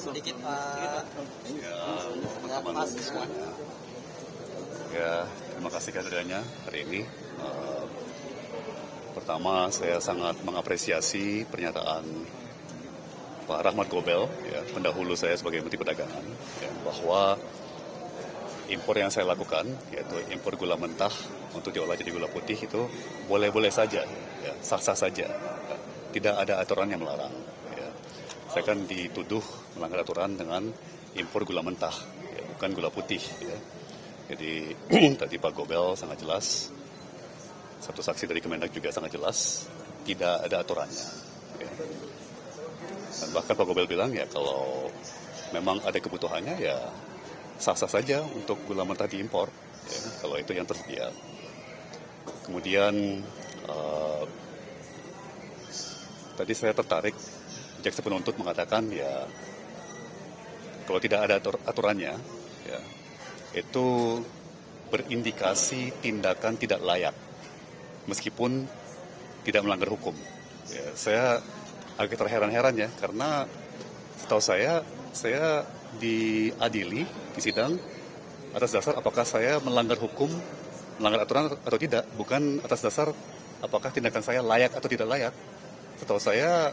sedikit Pak. Teman-teman semuanya. Ya, terima kasih kehadirannya hari ini. Pertama, saya sangat mengapresiasi pernyataan Pak Rahmat Gobel, ya, pendahulu saya sebagai Menteri Perdagangan, ya, bahwa impor yang saya lakukan, yaitu impor gula mentah untuk diolah jadi gula putih itu boleh-boleh saja, ya, sah-sah saja. Ya. Tidak ada aturan yang melarang. Ya. Saya kan dituduh melanggar aturan dengan impor gula mentah, ya, bukan gula putih. Ya. Jadi tadi Pak Gobel sangat jelas, satu saksi dari Kemendak juga sangat jelas, tidak ada aturannya. Ya. Dan bahkan Pak Gobel bilang ya kalau memang ada kebutuhannya ya sah-sah saja untuk gula mentah diimpor, ya, kalau itu yang tersedia. Kemudian tadi saya tertarik, jaksa penuntut mengatakan ya kalau tidak ada aturannya, ya, itu berindikasi tindakan tidak layak, meskipun tidak melanggar hukum. Ya, saya agak terheran-heran ya, karena setahu saya diadili di sidang atas dasar apakah saya melanggar hukum, melanggar aturan atau tidak, bukan atas dasar apakah tindakan saya layak atau tidak layak. Setahu saya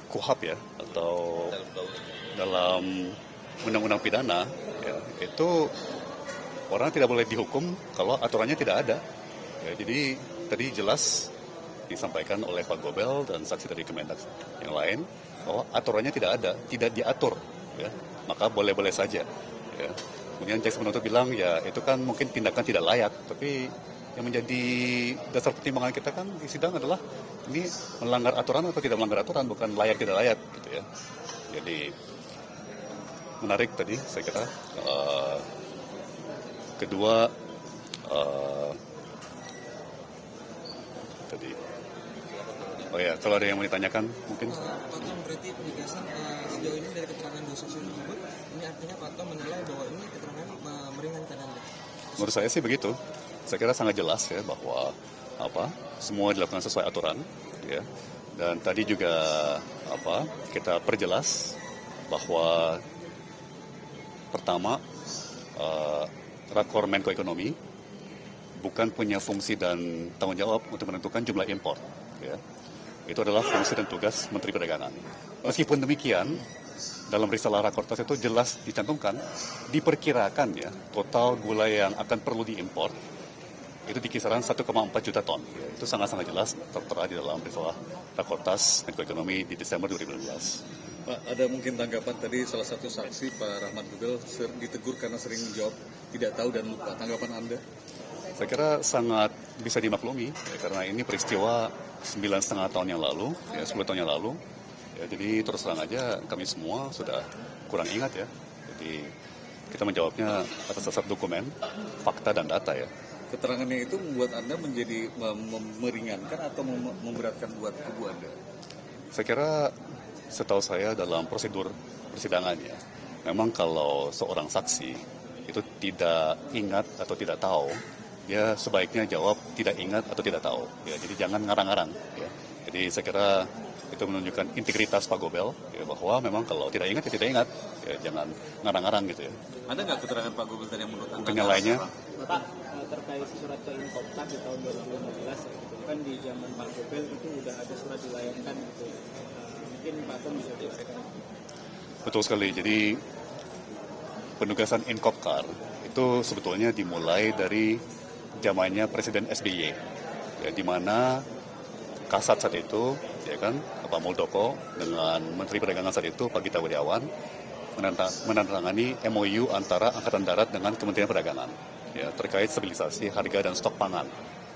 KUHAP ya, atau dalam undang-undang pidana ya, itu orang tidak boleh dihukum kalau aturannya tidak ada. Ya, jadi tadi jelas disampaikan oleh Pak Gobel dan saksi dari Kemendak yang lain bahwa aturannya tidak ada, tidak diatur, ya, maka boleh-boleh saja. Ya. Kemudian jaksa penuntut bilang ya itu kan mungkin tindakan tidak layak, tapi yang menjadi dasar pertimbangan kita kan di sidang adalah ini melanggar aturan atau tidak melanggar aturan, bukan layak tidak layak, gitu ya. Jadi menarik tadi saya kira. Kedua, tadi, oh ya, kalau ada yang mau ditanyakan mungkin. Pak Tom, berarti penegasan sejauh ini dari keterangan dua saksi tersebut, ini artinya Pak Tom menilai bahwa ini keterangan meringankan Anda? Menurut saya sih begitu. Saya kira sangat jelas ya bahwa semua dilakukan sesuai aturan, ya. Dan tadi juga kita perjelas bahwa pertama Rakor Menko Ekonomi bukan punya fungsi dan tanggung jawab untuk menentukan jumlah impor, ya. Itu adalah fungsi dan tugas Menteri Perdagangan. Meskipun demikian, dalam risalah Rakortas itu jelas dicantumkan, diperkirakan ya total gula yang akan perlu diimpor itu di kisaran 1,4 juta ton. Ya, itu sangat-sangat jelas tertera di dalam risalah Rakortas Menko Ekonomi di Desember 2012. Pak, ada mungkin tanggapan tadi salah satu saksi Pak Rahmat Gobel ditegur karena sering menjawab tidak tahu dan lupa. Tanggapan Anda? Saya kira sangat bisa dimaklumi ya, karena ini peristiwa 9,5 tahun yang lalu, ya 10 tahun yang lalu. Ya, jadi terus terang aja kami semua sudah kurang ingat ya. Jadi kita menjawabnya atas dasar dokumen, fakta dan data ya. Keterangannya itu membuat Anda menjadi meringankan atau memberatkan buat kubu Anda? Saya kira setahu saya dalam prosedur persidangannya, memang kalau seorang saksi itu tidak ingat atau tidak tahu, dia sebaiknya jawab tidak ingat atau tidak tahu. Ya, jadi jangan ngarang-ngarang. Ya. Jadi saya kira itu menunjukkan integritas Pak Gobel, ya, bahwa memang kalau tidak ingat ya tidak ingat, ya, jangan ngarang-ngarang gitu ya. Ada nggak keterangan Pak Gobel tadi yang menurut Anda? Mungkin yang lainnya. Pak, terkait surat ke Inkoptak di tahun 2015, gitu. Kan di zaman Pak Gobel itu udah ada surat dilayangkan gitu. Mungkin Pak Tom bisa jelaskan. Betul sekali. Jadi penugasan Inkopkar itu sebetulnya dimulai dari zamannya Presiden SBY, ya, di mana Kasat saat itu, ya kan, Pak Muldoko dengan Menteri Perdagangan saat itu Pak Gita Wirjawan menandatangani MOU antara Angkatan Darat dengan Kementerian Perdagangan, ya, terkait stabilisasi harga dan stok pangan,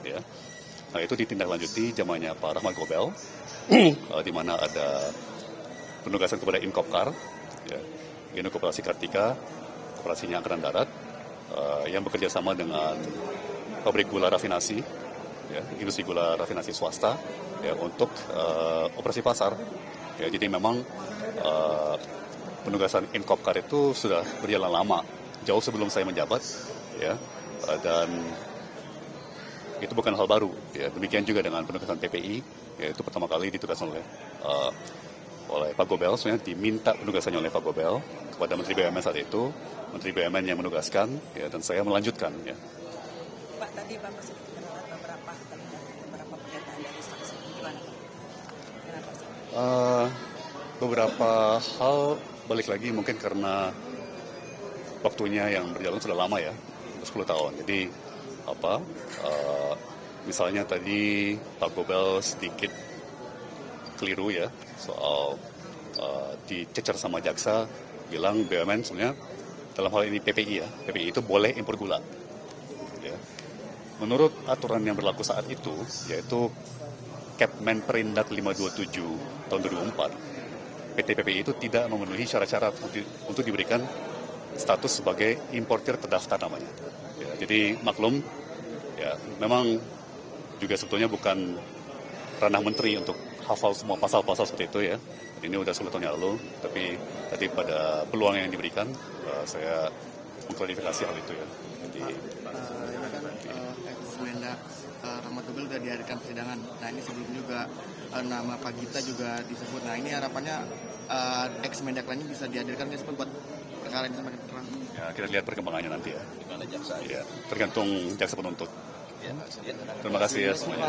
ya. Nah itu ditindaklanjuti zamannya Pak Rahmat Gobel, di mana ada penugasan kepada Inkopkar, ya, Induk Koperasi Kartika, koperasinya Angkatan Darat, yang bekerja sama dengan pabrik gula rafinasi, ya, industri gula rafinasi swasta, ya, untuk operasi pasar. Ya, jadi memang penugasan Inkopkar itu sudah berjalan lama, jauh sebelum saya menjabat, ya, dan itu bukan hal baru. Ya, demikian juga dengan penugasan PPI, yaitu pertama kali ditugaskan oleh oleh Pak Gobel, sebenarnya diminta penugasannya oleh Pak Gobel kepada Menteri BUMN saat itu, Menteri BUMN yang menugaskan, ya, dan saya melanjutkan. Ya. Pak, tadi Bapak sedikit menolak beberapa pernyataan dari saksi. Gimana Pak? Kenapa sih? Beberapa hal balik lagi mungkin karena waktunya yang berjalan sudah lama ya, 10 tahun. Jadi misalnya tadi Pak Gobel sedikit keliru ya soal dicecer sama jaksa, bilang BUMN sebenarnya dalam hal ini PPI ya, PPI itu boleh impor gula. Ya. Menurut aturan yang berlaku saat itu, yaitu Kepmen Perindak 527 tahun 2004, PT PPI itu tidak memenuhi syarat-syarat untuk diberikan status sebagai importir terdaftar namanya. Ya, jadi maklum, ya memang juga sebetulnya bukan ranah menteri untuk hafal semua pasal-pasal seperti itu ya. Ini udah 10 tahun yang lalu, tapi tadi pada peluang yang diberikan, saya mengklarifikasi hal itu ya. Jadi, ini kan ex-Mendak Rahmat Gobel sudah dihadirkan persidangan. Nah ini sebelum juga nama Pak Gita juga disebut. Nah ini harapannya ex-Mendak lainnya bisa dihadirkan nggak sih buat perkara ini semakin terang? ya kita lihat perkembangannya nanti ya. Gimana jaksa? Ya, tergantung jaksa penuntut. Ya, Terima kasih ya semuanya.